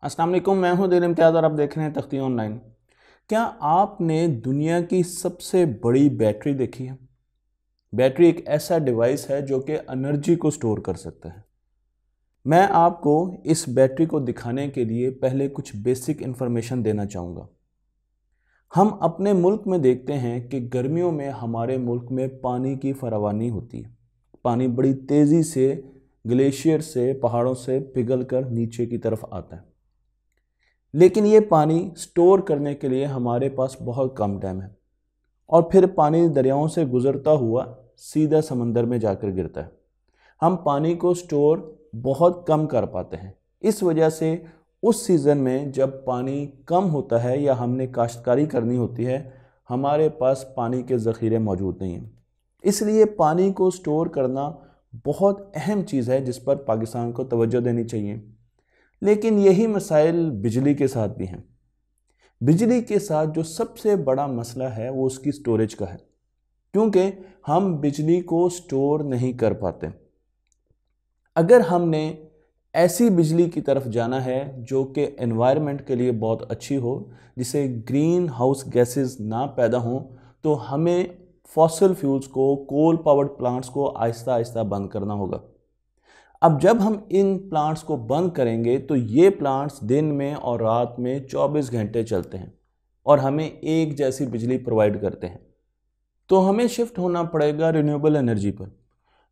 अस्सलाम वालेकुम, मैं हूं दिल इम्तियाज़ और आप देख रहे हैं तख्ती ऑनलाइन। क्या आपने दुनिया की सबसे बड़ी बैटरी देखी है? बैटरी एक ऐसा डिवाइस है जो कि एनर्जी को स्टोर कर सकता है। मैं आपको इस बैटरी को दिखाने के लिए पहले कुछ बेसिक इन्फॉर्मेशन देना चाहूँगा। हम अपने मुल्क में देखते हैं कि गर्मियों में हमारे मुल्क में पानी की फरावानी होती है। पानी बड़ी तेज़ी से ग्लेशियर से, पहाड़ों से पिघल कर नीचे की तरफ आता है। लेकिन ये पानी स्टोर करने के लिए हमारे पास बहुत कम टाइम है और फिर पानी दरियाओं से गुजरता हुआ सीधा समंदर में जाकर गिरता है। हम पानी को स्टोर बहुत कम कर पाते हैं। इस वजह से उस सीज़न में जब पानी कम होता है या हमने काश्तकारी करनी होती है, हमारे पास पानी के ज़ख़ीरे मौजूद नहीं हैं। इसलिए पानी को स्टोर करना बहुत अहम चीज़ है जिस पर पाकिस्तान को तवज्जो देनी चाहिए। लेकिन यही मसाइल बिजली के साथ भी हैं। बिजली के साथ जो सबसे बड़ा मसला है वो उसकी स्टोरेज का है, क्योंकि हम बिजली को स्टोर नहीं कर पाते। अगर हमने ऐसी बिजली की तरफ जाना है जो कि एनवायरनमेंट के लिए बहुत अच्छी हो, जिसे ग्रीन हाउस गैसेस ना पैदा हों, तो हमें फॉसिल फ्यूल्स को, कोल पावर्ड प्लांट्स को आहिस्ता आहिस्ता बंद करना होगा। अब जब हम इन प्लांट्स को बंद करेंगे तो ये प्लांट्स दिन में और रात में 24 घंटे चलते हैं और हमें एक जैसी बिजली प्रोवाइड करते हैं। तो हमें शिफ्ट होना पड़ेगा रिन्यूएबल एनर्जी पर,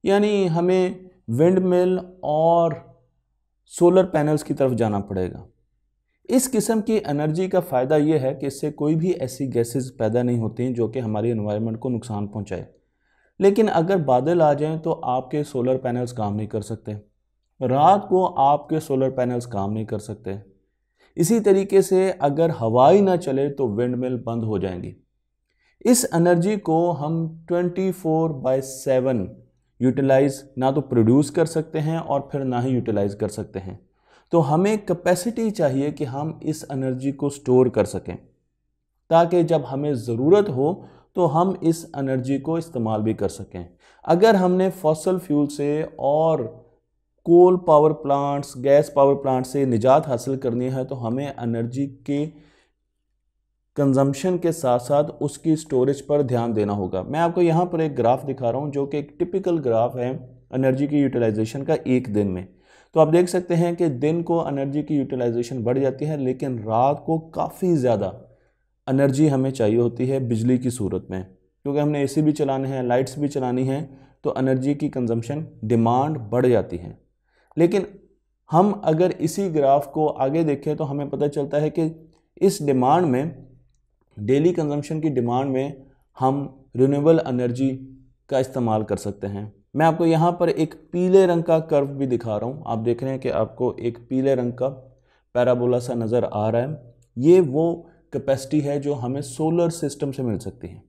यानी हमें विंड मिल और सोलर पैनल्स की तरफ जाना पड़ेगा। इस किस्म की एनर्जी का फ़ायदा यह है कि इससे कोई भी ऐसी गैसेस पैदा नहीं होती जो कि हमारी एनवायरनमेंट को नुकसान पहुंचाए। लेकिन अगर बादल आ जाएं तो आपके सोलर पैनल्स काम नहीं कर सकते, रात को आपके सोलर पैनल्स काम नहीं कर सकते। इसी तरीके से अगर हवा ही ना चले तो विंड मिल बंद हो जाएंगी। इस एनर्जी को हम 24/7 यूटिलाइज ना तो प्रोड्यूस कर सकते हैं और फिर ना ही यूटिलाइज कर सकते हैं। तो हमें कैपेसिटी चाहिए कि हम इस एनर्जी को स्टोर कर सकें, ताकि जब हमें ज़रूरत हो तो हम इस एनर्जी को इस्तेमाल भी कर सकें। अगर हमने फॉसल फ्यूल से और coal power plants, gas power plant से निजात हासिल करनी है तो हमें एनर्जी के कंजम्पशन के साथ साथ उसकी स्टोरेज पर ध्यान देना होगा। मैं आपको यहाँ पर एक ग्राफ दिखा रहा हूँ जो कि एक टिपिकल ग्राफ है एनर्जी की यूटिलाइजेशन का एक दिन में। तो आप देख सकते हैं कि दिन को एनर्जी की यूटिलाइजेशन बढ़ जाती है, लेकिन रात को काफ़ी ज़्यादा एनर्जी हमें चाहिए होती है बिजली की सूरत में, क्योंकि हमने एसी भी चलाने हैं, लाइट्स भी चलानी हैं, तो एनर्जी की कंजम्पशन डिमांड बढ़ जाती है। लेकिन हम अगर इसी ग्राफ को आगे देखें तो हमें पता चलता है कि इस डिमांड में, डेली कंजम्पशन की डिमांड में, हम रिन्यूएबल एनर्जी का इस्तेमाल कर सकते हैं। मैं आपको यहाँ पर एक पीले रंग का कर्व भी दिखा रहा हूँ। आप देख रहे हैं कि आपको एक पीले रंग का पैराबोला सा नज़र आ रहा है। ये वो कैपेसिटी है जो हमें सोलर सिस्टम से मिल सकती है।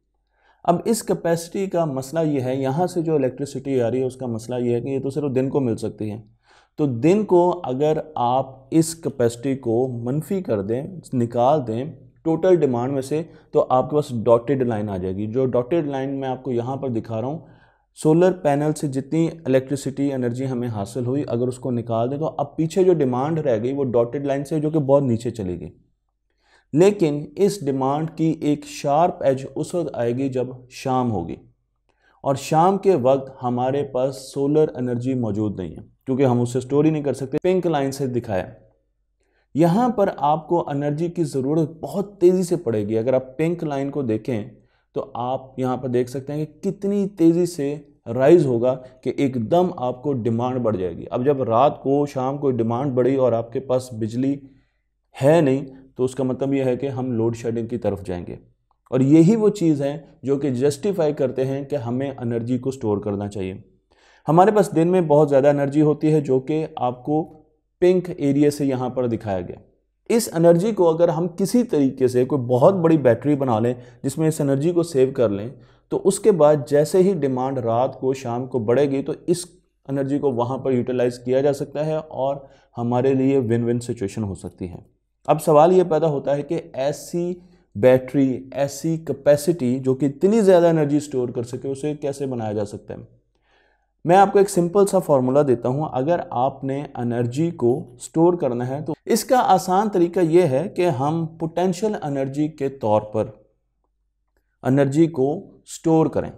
अब इस कैपेसिटी का मसला ये है, यहाँ से जो इलेक्ट्रिसिटी आ रही है उसका मसला ये है कि ये तो सिर्फ दिन को मिल सकती है। तो दिन को अगर आप इस कैपेसिटी को मनफी कर दें, निकाल दें टोटल डिमांड में से, तो आपके पास डॉटेड लाइन आ जाएगी। जो डॉटेड लाइन मैं आपको यहाँ पर दिखा रहा हूँ, सोलर पैनल से जितनी इलेक्ट्रिसिटी एनर्जी हमें हासिल हुई, अगर उसको निकाल दें तो अब पीछे जो डिमांड रह गई वो डॉटेड लाइन से, जो कि बहुत नीचे चली गई। लेकिन इस डिमांड की एक शार्प एज उस वक्त आएगी जब शाम होगी, और शाम के वक्त हमारे पास सोलर एनर्जी मौजूद नहीं है, क्योंकि हम उसे स्टोर ही नहीं कर सकते। पिंक लाइन से दिखाया, यहाँ पर आपको एनर्जी की ज़रूरत बहुत तेज़ी से पड़ेगी। अगर आप पिंक लाइन को देखें तो आप यहाँ पर देख सकते हैं कि कितनी तेज़ी से राइज होगा कि एकदम आपको डिमांड बढ़ जाएगी। अब जब रात को, शाम को डिमांड बढ़ी और आपके पास बिजली है नहीं, तो उसका मतलब यह है कि हम लोड शेडिंग की तरफ जाएंगे। और यही वो चीज़ है जो कि जस्टिफाई करते हैं कि हमें एनर्जी को स्टोर करना चाहिए। हमारे पास दिन में बहुत ज़्यादा एनर्जी होती है, जो कि आपको पिंक एरिया से यहाँ पर दिखाया गया। इस एनर्जी को अगर हम किसी तरीके से कोई बहुत बड़ी बैटरी बना लें जिसमें इस एनर्जी को सेव कर लें, तो उसके बाद जैसे ही डिमांड रात को, शाम को बढ़ेगी, तो इस एनर्जी को वहाँ पर यूटिलाइज़ किया जा सकता है और हमारे लिए विन विन सिचुएशन हो सकती है। अब सवाल ये पैदा होता है कि ऐसी बैटरी, ऐसी कैपेसिटी जो कि इतनी ज़्यादा एनर्जी स्टोर कर सके, उसे कैसे बनाया जा सकता है। मैं आपको एक सिंपल सा फॉर्मूला देता हूं। अगर आपने एनर्जी को स्टोर करना है तो इसका आसान तरीका यह है कि हम पोटेंशियल एनर्जी के तौर पर एनर्जी को स्टोर करें।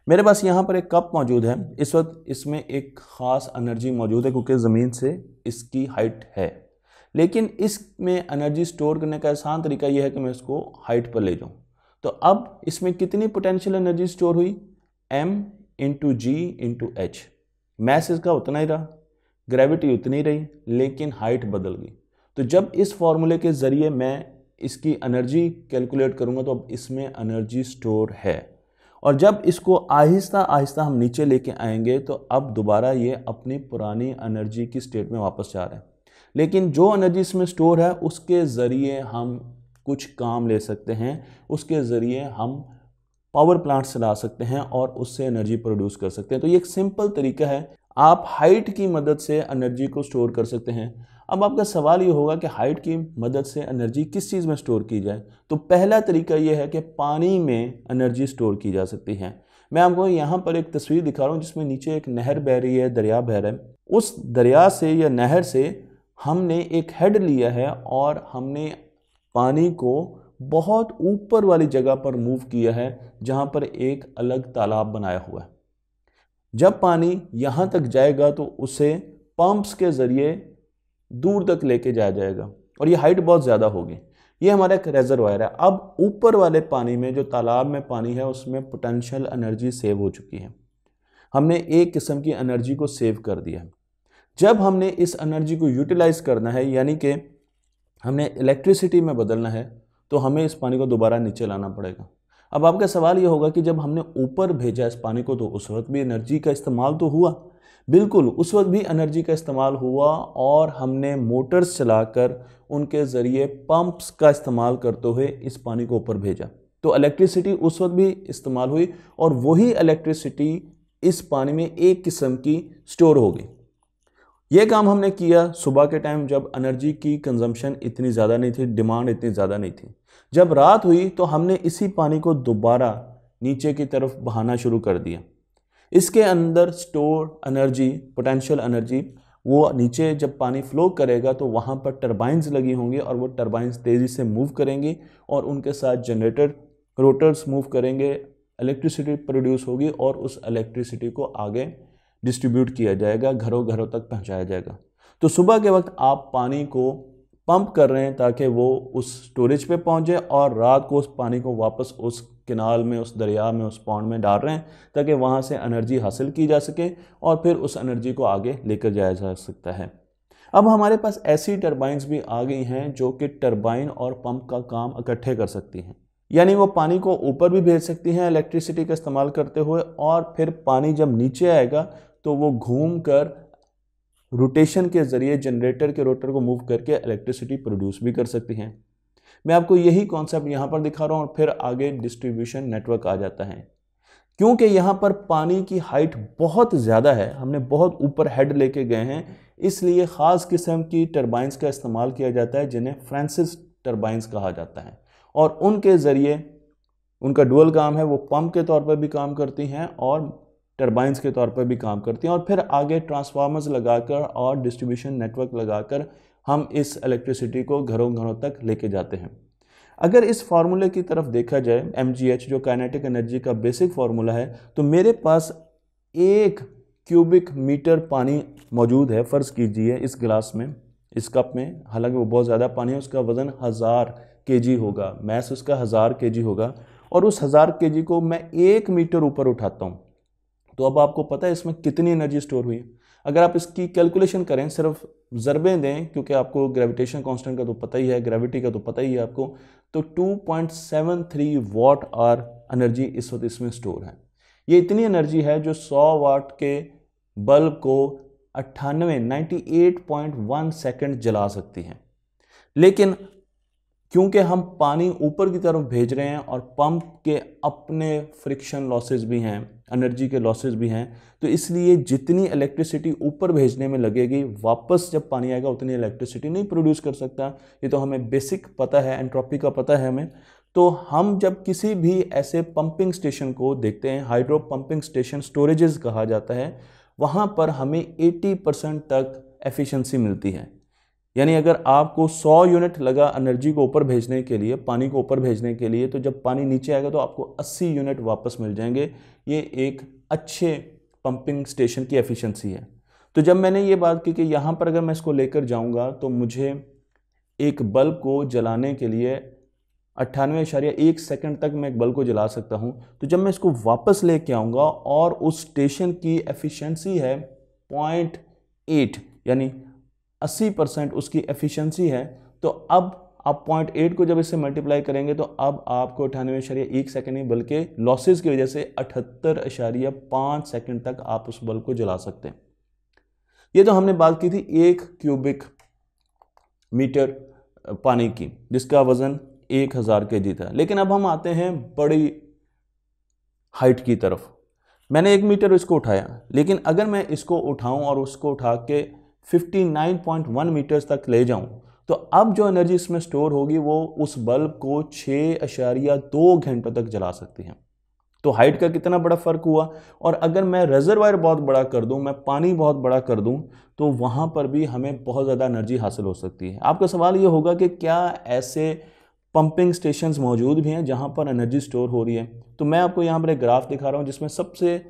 मेरे पास यहाँ पर एक कप मौजूद है, इस वक्त इसमें एक ख़ास एनर्जी मौजूद है क्योंकि ज़मीन से इसकी हाइट है, लेकिन इसमें एनर्जी स्टोर करने का आसान तरीका यह है कि मैं इसको हाइट पर ले जाऊँ। तो अब इसमें कितनी पोटेंशियल एनर्जी स्टोर हुई? m इंटू जी इंटू एच। मैस इसका उतना ही रहा, ग्रेविटी उतनी रही, लेकिन हाइट बदल गई। तो जब इस फॉर्मूले के ज़रिए मैं इसकी एनर्जी कैलकुलेट करूँगा तो अब इसमें एनर्जी स्टोर है, और जब इसको आहिस्ता आहिस्ता हम नीचे लेके आएंगे तो अब दोबारा ये अपनी पुरानी एनर्जी की स्टेट में वापस जा रहा है। लेकिन जो एनर्जी इसमें स्टोर है उसके ज़रिए हम कुछ काम ले सकते हैं, उसके ज़रिए हम पावर प्लांट्स चला सकते हैं और उससे एनर्जी प्रोड्यूस कर सकते हैं। तो ये एक सिंपल तरीका है, आप हाइट की मदद से एनर्जी को स्टोर कर सकते हैं। अब आपका सवाल ये होगा कि हाइट की मदद से एनर्जी किस चीज़ में स्टोर की जाए? तो पहला तरीका ये है कि पानी में एनर्जी स्टोर की जा सकती है। मैं आपको यहाँ पर एक तस्वीर दिखा रहा हूँ जिसमें नीचे एक नहर बह रही है, दरिया बह रहा है। उस दरिया से या नहर से हमने एक हेड लिया है और हमने पानी को बहुत ऊपर वाली जगह पर मूव किया है जहाँ पर एक अलग तालाब बनाया हुआ है। जब पानी यहाँ तक जाएगा तो उसे पंप्स के ज़रिए दूर तक लेके जाया जाएगा और ये हाइट बहुत ज़्यादा होगी। ये हमारा एक रेजरवायर है। अब ऊपर वाले पानी में, जो तालाब में पानी है, उसमें पोटेंशियल एनर्जी सेव हो चुकी है। हमने एक किस्म की एनर्जी को सेव कर दिया है। जब हमने इस एनर्जी को यूटिलाइज करना है, यानी कि हमने इलेक्ट्रिसिटी में बदलना है, तो हमें इस पानी को दोबारा नीचे लाना पड़ेगा। अब आपका सवाल ये होगा कि जब हमने ऊपर भेजा इस पानी को तो उस वक्त भी एनर्जी का इस्तेमाल तो हुआ। बिल्कुल, उस वक्त भी एनर्जी का इस्तेमाल हुआ और हमने मोटर्स चलाकर उनके ज़रिए पंप्स का इस्तेमाल करते हुए इस पानी को ऊपर भेजा। तो इलेक्ट्रिसिटी उस वक्त भी इस्तेमाल हुई और वही इलेक्ट्रिसिटी इस पानी में एक किस्म की स्टोर हो गई। ये काम हमने किया सुबह के टाइम जब एनर्जी की कंजम्पशन इतनी ज़्यादा नहीं थी, डिमांड इतनी ज़्यादा नहीं थी। जब रात हुई तो हमने इसी पानी को दोबारा नीचे की तरफ बहाना शुरू कर दिया। इसके अंदर स्टोर एनर्जी, पोटेंशियल एनर्जी, वो नीचे जब पानी फ्लो करेगा तो वहाँ पर टरबाइंस लगी होंगी और वो टरबाइंस तेज़ी से मूव करेंगी और उनके साथ जनरेटर, रोटर्स मूव करेंगे, इलेक्ट्रिसिटी प्रोड्यूस होगी और उस इलेक्ट्रिसिटी को आगे डिस्ट्रीब्यूट किया जाएगा, घरों घरों तक पहुंचाया जाएगा। तो सुबह के वक्त आप पानी को पंप कर रहे हैं ताकि वो उस स्टोरेज पे पहुंचे और रात को उस पानी को वापस उस किनाल में, उस दरिया में, उस पॉन्ड में डाल रहे हैं ताकि वहाँ से एनर्जी हासिल की जा सके और फिर उस एनर्जी को आगे लेकर जाया जा सकता है। अब हमारे पास ऐसी टरबाइंस भी आ गई हैं जो कि टरबाइन और पंप का काम इकट्ठे कर सकती हैं, यानी वो पानी को ऊपर भी भेज सकती हैं इलेक्ट्रिसिटी का इस्तेमाल करते हुए, और फिर पानी जब नीचे आएगा तो वो घूम कर रोटेशन के ज़रिए जनरेटर के रोटर को मूव करके इलेक्ट्रिसिटी प्रोड्यूस भी कर सकती हैं। मैं आपको यही कॉन्सेप्ट यहाँ पर दिखा रहा हूँ और फिर आगे डिस्ट्रीब्यूशन नेटवर्क आ जाता है। क्योंकि यहाँ पर पानी की हाइट बहुत ज़्यादा है, हमने बहुत ऊपर हेड लेके गए हैं, इसलिए ख़ास किस्म की टरबाइंस का इस्तेमाल किया जाता है जिन्हें फ्रांसिस टरबाइंस कहा जाता है, और उनके ज़रिए उनका डुअल काम है, वो पंप के तौर पर भी काम करती हैं और टरबाइंस के तौर पर भी काम करती हैं, और फिर आगे ट्रांसफार्मर्स लगाकर और डिस्ट्रीब्यूशन नेटवर्क लगाकर हम इस इलेक्ट्रिसिटी को घरों घरों तक लेके जाते हैं। अगर इस फार्मूले की तरफ देखा जाए, mgh जो काइनेटिक एनर्जी का बेसिक फार्मूला है, तो मेरे पास 1 क्यूबिक मीटर पानी मौजूद है। फ़र्ज़ कीजिए इस गिलास में, इस कप में, हालांकि वो बहुत ज़्यादा पानी है, उसका वज़न 1000 kg होगा, मैस उसका 1000 kg होगा, और उस 1000 kg को मैं 1 मीटर ऊपर उठाता हूँ। तो अब आपको पता है इसमें कितनी एनर्जी स्टोर हुई है। अगर आप इसकी कैलकुलेशन करें, सिर्फ ज़रबें दें, क्योंकि आपको ग्रेविटेशन कांस्टेंट का तो पता ही है, ग्रेविटी का तो पता ही है आपको, तो 2.73 वाट आवर एनर्जी इस वक्त इसमें स्टोर है। ये इतनी एनर्जी है जो 100 वाट के बल्ब को 98.1 सेकंड जला सकती है। लेकिन क्योंकि हम पानी ऊपर की तरफ भेज रहे हैं और पंप के अपने फ्रिक्शन लॉसेस भी हैं, एनर्जी के लॉसेस भी हैं, तो इसलिए जितनी इलेक्ट्रिसिटी ऊपर भेजने में लगेगी, वापस जब पानी आएगा उतनी इलेक्ट्रिसिटी नहीं प्रोड्यूस कर सकता। ये तो हमें बेसिक पता है, एंट्रोपी का पता है हमें। तो हम जब किसी भी ऐसे पंपिंग स्टेशन को देखते हैं, हाइड्रो पंपिंग स्टेशन स्टोरेजेस कहा जाता है, वहाँ पर हमें 80% तक एफिशिएंसी मिलती है। यानी अगर आपको 100 यूनिट लगा एनर्जी को ऊपर भेजने के लिए, पानी को ऊपर भेजने के लिए, तो जब पानी नीचे आएगा तो आपको 80 यूनिट वापस मिल जाएंगे। ये एक अच्छे पंपिंग स्टेशन की एफिशिएंसी है। तो जब मैंने ये बात की कि यहाँ पर अगर मैं इसको लेकर जाऊँगा तो मुझे एक बल्ब को जलाने के लिए 98.1 सेकंड तक मैं एक बल्ब को जला सकता हूँ। तो जब मैं इसको वापस लेके आऊँगा और उस स्टेशन की एफिशिएंसी है 0.8 यानी 80% उसकी एफिशिएंसी है, तो अब आप 0.8 को जब इससे मल्टीप्लाई करेंगे तो अब आपको 98.1 सेकंड नहीं बल्कि लॉसेस की वजह से 78.5 सेकंड तक आप उस बल्ब को जला सकते हैं। ये तो हमने बात की थी 1 क्यूबिक मीटर पानी की, जिसका वजन 1000 kg था। लेकिन अब हम आते हैं बड़ी हाइट की तरफ। मैंने 1 मीटर इसको उठाया, लेकिन अगर मैं इसको उठाऊं और उसको उठा के 59.1 मीटर्स तक ले जाऊं, तो अब जो एनर्जी इसमें स्टोर होगी वो उस बल्ब को 6.2 घंटों तक जला सकती है। तो हाइट का कितना बड़ा फर्क हुआ। और अगर मैं रिजर्वायर बहुत बड़ा कर दूं, मैं पानी बहुत बड़ा कर दूं, तो वहां पर भी हमें बहुत ज़्यादा एनर्जी हासिल हो सकती है। आपका सवाल ये होगा कि क्या ऐसे पंपिंग स्टेशंस मौजूद भी हैं जहां पर एनर्जी स्टोर हो रही है। तो मैं आपको यहाँ पर एक ग्राफ दिखा रहा हूँ जिसमें सबसे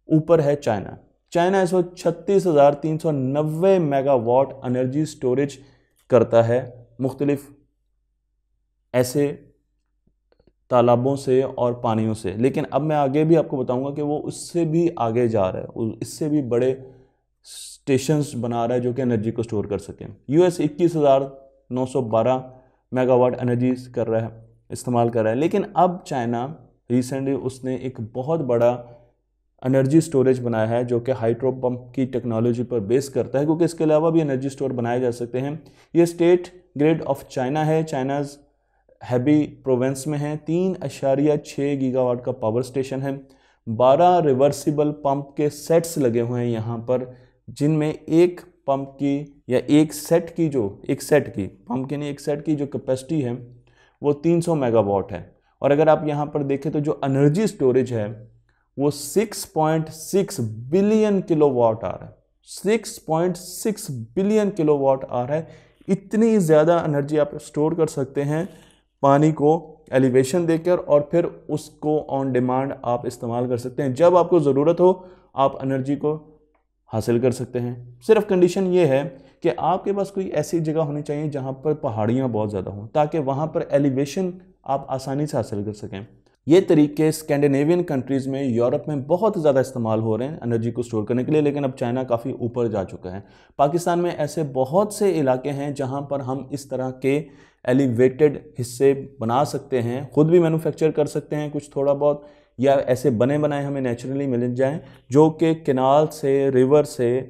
ऊपर है चाइना। चाइना इस वक्त 36,390 मेगावाट एनर्जी स्टोरेज करता है मुख्तलिफ ऐसे तालाबों से और पानियों से। लेकिन अब मैं आगे भी आपको बताऊंगा कि वो उससे भी आगे जा रहा है, इससे भी बड़े स्टेशंस बना रहा है जो कि एनर्जी को स्टोर कर सकें। यूएस 21,912 मेगावाट एनर्जी कर रहा है, इस्तेमाल कर रहा है। लेकिन अब चाइना रिसेंटली उसने एक बहुत बड़ा एनर्जी स्टोरेज बनाया है जो कि हाइड्रो पंप की टेक्नोलॉजी पर बेस करता है, क्योंकि इसके अलावा भी एनर्जी स्टोर बनाए जा सकते हैं। ये स्टेट ग्रिड ऑफ चाइना है, चाइनाज हैबी प्रोविंस में है। 3.6 गीगावाट का पावर स्टेशन है। 12 रिवर्सिबल पंप के सेट्स लगे हुए हैं यहाँ पर, जिनमें एक पंप की या एक सेट की पंप की नहीं, एक सेट की जो कैपेसिटी है वो 300 मेगावाट है। और अगर आप यहाँ पर देखें तो जो एनर्जी स्टोरेज है वो 6.6 बिलियन किलोवाट आवर है। 6.6 बिलियन किलोवाट आवर है। इतनी ज़्यादा एनर्जी आप स्टोर कर सकते हैं पानी को एलिवेशन देकर, और फिर उसको ऑन डिमांड आप इस्तेमाल कर सकते हैं। जब आपको ज़रूरत हो आप एनर्जी को हासिल कर सकते हैं। सिर्फ कंडीशन ये है कि आपके पास कोई ऐसी जगह होनी चाहिए जहाँ पर पहाड़ियाँ बहुत ज़्यादा हों, ताकि वहाँ पर एलिवेशन आप आसानी से हासिल कर सकें। ये तरीके स्कैंडिनेवियन कंट्रीज़ में, यूरोप में बहुत ज़्यादा इस्तेमाल हो रहे हैं एनर्जी को स्टोर करने के लिए, लेकिन अब चाइना काफ़ी ऊपर जा चुका है। पाकिस्तान में ऐसे बहुत से इलाके हैं जहाँ पर हम इस तरह के एलिवेटेड हिस्से बना सकते हैं, खुद भी मैन्युफैक्चर कर सकते हैं कुछ थोड़ा बहुत, या ऐसे बने बनाए हमें नेचुरली मिल जाएं जो कि केनाल से, रिवर से,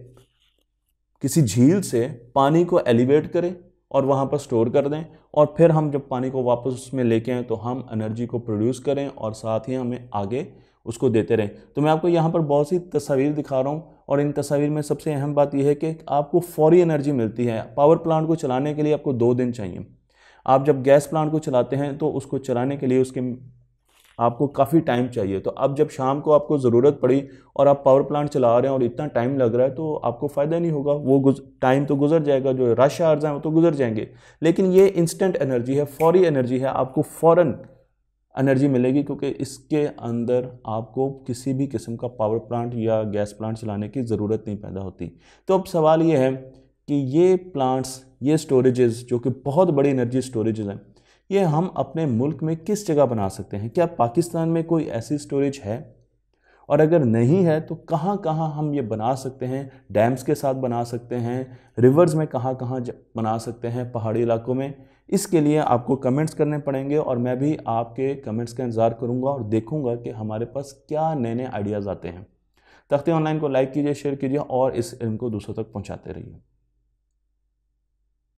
किसी झील से पानी को एलिवेट करें और वहाँ पर स्टोर कर दें, और फिर हम जब पानी को वापस उसमें लेके आएँ तो हम एनर्जी को प्रोड्यूस करें और साथ ही हमें आगे उसको देते रहें। तो मैं आपको यहाँ पर बहुत सी तस्वीर दिखा रहा हूँ, और इन तस्वीर में सबसे अहम बात यह है कि आपको फौरी एनर्जी मिलती है। पावर प्लांट को चलाने के लिए आपको 2 दिन चाहिए। आप जब गैस प्लांट को चलाते हैं तो उसको चलाने के लिए आपको काफ़ी टाइम चाहिए। तो अब जब शाम को आपको ज़रूरत पड़ी और आप पावर प्लांट चला रहे हैं और इतना टाइम लग रहा है, तो आपको फ़ायदा नहीं होगा। वो टाइम तो गुजर जाएगा, जो रश आवर्स हैं वो तो गुजर जाएंगे। लेकिन ये इंस्टेंट एनर्जी है, फौरी एनर्जी है, आपको फ़ौरन एनर्जी मिलेगी, क्योंकि इसके अंदर आपको किसी भी किस्म का पावर प्लांट या गैस प्लांट चलाने की ज़रूरत नहीं पैदा होती। तो अब सवाल ये है कि ये प्लांट्स, ये स्टोरेजेस जो कि बहुत बड़ी एनर्जी स्टोरेजेस हैं, ये हम अपने मुल्क में किस जगह बना सकते हैं? क्या पाकिस्तान में कोई ऐसी स्टोरेज है? और अगर नहीं है तो कहाँ कहाँ हम ये बना सकते हैं? डैम्स के साथ बना सकते हैं, रिवर्स में कहाँ कहाँ बना सकते हैं, पहाड़ी इलाकों में? इसके लिए आपको कमेंट्स करने पड़ेंगे, और मैं भी आपके कमेंट्स का इंतज़ार करूँगा और देखूँगा कि हमारे पास क्या नए नए आइडियाज़ आते हैं। तख्ते ऑनलाइन को लाइक कीजिए, शेयर कीजिए और इस इल्म को दूसरों तक पहुँचाते रहिए।